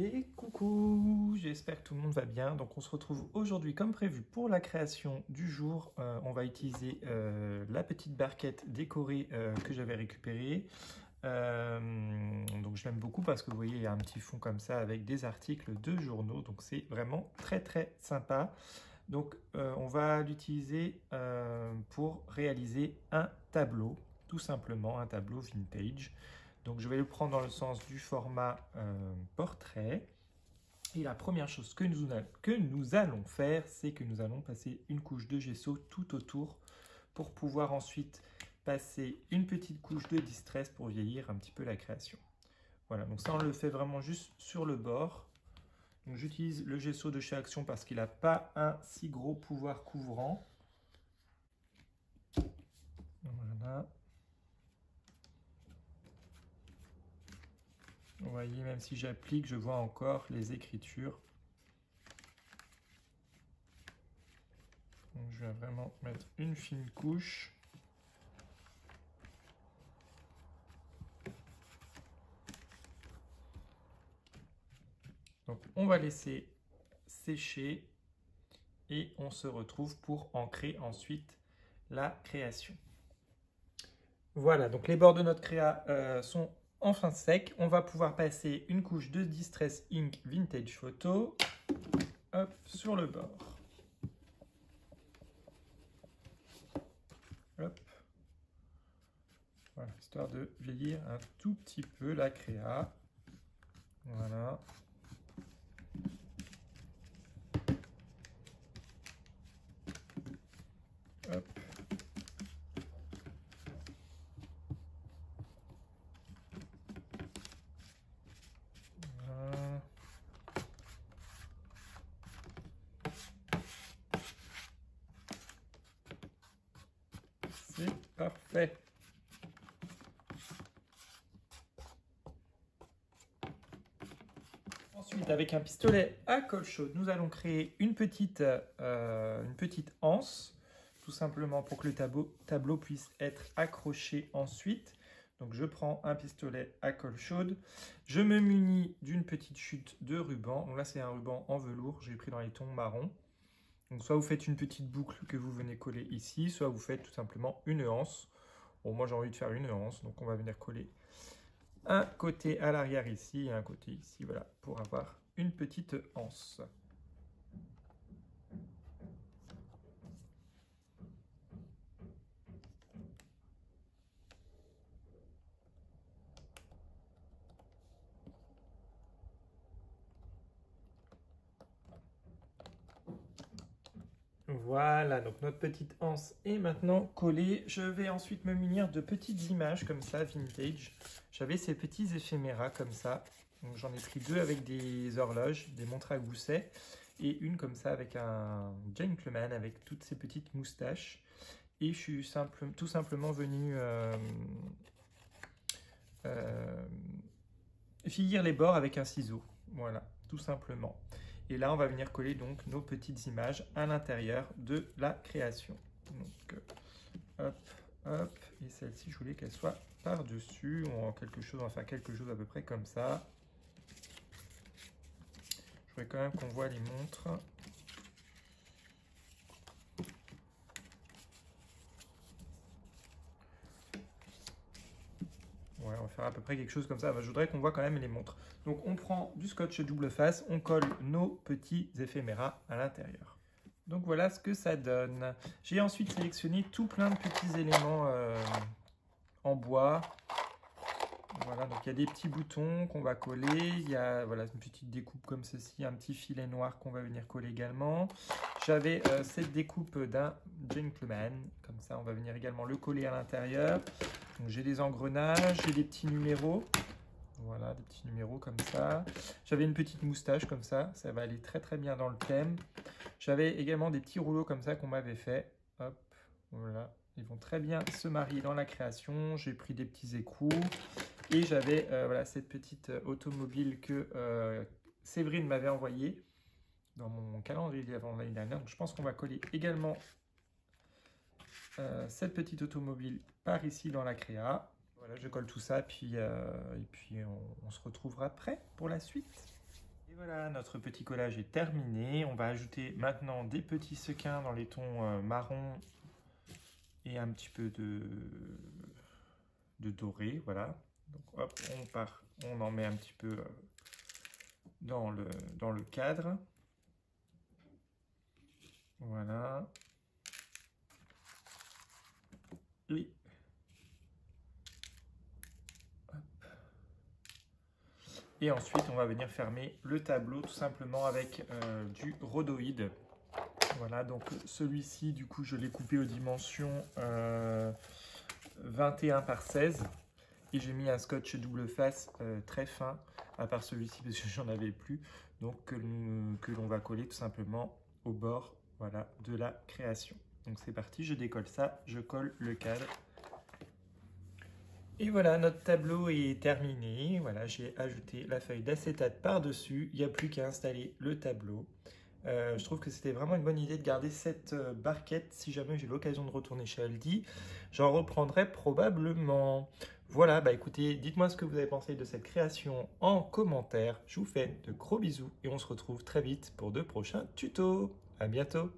Et coucou, j'espère que tout le monde va bien. Donc on se retrouve aujourd'hui comme prévu pour la création du jour. On va utiliser la petite barquette décorée que j'avais récupérée. Donc je l'aime beaucoup parce que vous voyez il y a un petit fond comme ça avec des articles de journaux. Donc c'est vraiment très sympa. Donc on va l'utiliser pour réaliser un tableau, tout simplement un tableau vintage. Donc je vais le prendre dans le sens du format portrait. Et la première chose que nous allons faire, c'est que nous allons passer une couche de gesso tout autour pour pouvoir ensuite passer une petite couche de distress pour vieillir un petit peu la création. Voilà, donc ça on le fait vraiment juste sur le bord. Donc j'utilise le gesso de chez Action parce qu'il n'a pas un si gros pouvoir couvrant. Voilà. Vous voyez, même si j'applique, je vois encore les écritures. Donc je vais vraiment mettre une fine couche. Donc on va laisser sécher et on se retrouve pour ancrer ensuite la création. Voilà, donc les bords de notre créa sont enfin secs. On va pouvoir passer une couche de Distress Ink Vintage Photo hop, sur le bord. Hop. Voilà, histoire de vieillir un tout petit peu la créa. Voilà. Hop. Voilà. C'est parfait. Ensuite, avec un pistolet à colle chaude, nous allons créer une petite anse, tout simplement pour que le tableau puisse être accroché ensuite. Donc je prends un pistolet à colle chaude, je me munis d'une petite chute de ruban. Donc là c'est un ruban en velours, j'ai pris dans les tons marron. Donc soit vous faites une petite boucle que vous venez coller ici, soit vous faites tout simplement une anse. Bon, moi j'ai envie de faire une anse, donc on va venir coller un côté à l'arrière ici et un côté ici, voilà, pour avoir une petite anse. Voilà, donc notre petite anse est maintenant collée. Je vais ensuite me munir de petites images comme ça, vintage. J'avais ces petits éphéméras comme ça. Donc j'en ai pris deux avec des horloges, des montres à gousset, et une comme ça avec un gentleman avec toutes ces petites moustaches. Et je suis tout simplement venu finir les bords avec un ciseau. Voilà, tout simplement. Et là, on va venir coller donc nos petites images à l'intérieur de la création. Donc, hop, hop. Et celle-ci, je voulais qu'elle soit par-dessus. On va faire quelque chose à peu près comme ça. Je voudrais quand même qu'on voit les montres. Ouais, on va faire à peu près quelque chose comme ça. Je voudrais qu'on voit quand même les montres. Donc on prend du scotch double face, on colle nos petits éphéméras à l'intérieur. Donc voilà ce que ça donne. J'ai ensuite sélectionné tout plein de petits éléments en bois. Voilà, donc il y a des petits boutons qu'on va coller. Il y a voilà, une petite découpe comme ceci, un petit filet noir qu'on va venir coller également. J'avais cette découpe d'un gentleman. Comme ça, on va venir également le coller à l'intérieur. J'ai des engrenages, j'ai des petits numéros. Voilà, des petits numéros comme ça. J'avais une petite moustache comme ça va aller très bien dans le thème. J'avais également des petits rouleaux comme ça qu'on m'avait fait. Hop, voilà, ils vont très bien se marier dans la création. J'ai pris des petits écrous et j'avais voilà, cette petite automobile que Séverine m'avait envoyée dans mon calendrier avant l'année dernière. Donc je pense qu'on va coller également cette petite automobile par ici dans la créa. Voilà, je colle tout ça, et puis on se retrouvera après pour la suite. Voilà, notre petit collage est terminé. On va ajouter maintenant des petits sequins dans les tons marron et un petit peu de doré. Voilà. Donc hop, on en met un petit peu dans le cadre. Voilà. Oui. Et ensuite, on va venir fermer le tableau tout simplement avec du rhodoïde. Voilà, donc celui-ci, du coup, je l'ai coupé aux dimensions 21 par 16. Et j'ai mis un scotch double face très fin, à part celui-ci parce que j'en avais plus. Donc que l'on va coller tout simplement au bord, voilà, de la création. Donc c'est parti, je décolle ça, je colle le cadre. Et voilà, notre tableau est terminé. Voilà, j'ai ajouté la feuille d'acétate par-dessus. Il n'y a plus qu'à installer le tableau. Je trouve que c'était vraiment une bonne idée de garder cette barquette. Si jamais j'ai l'occasion de retourner chez Aldi, j'en reprendrai probablement. Voilà, bah écoutez, dites-moi ce que vous avez pensé de cette création en commentaire. Je vous fais de gros bisous et on se retrouve très vite pour de prochains tutos. À bientôt!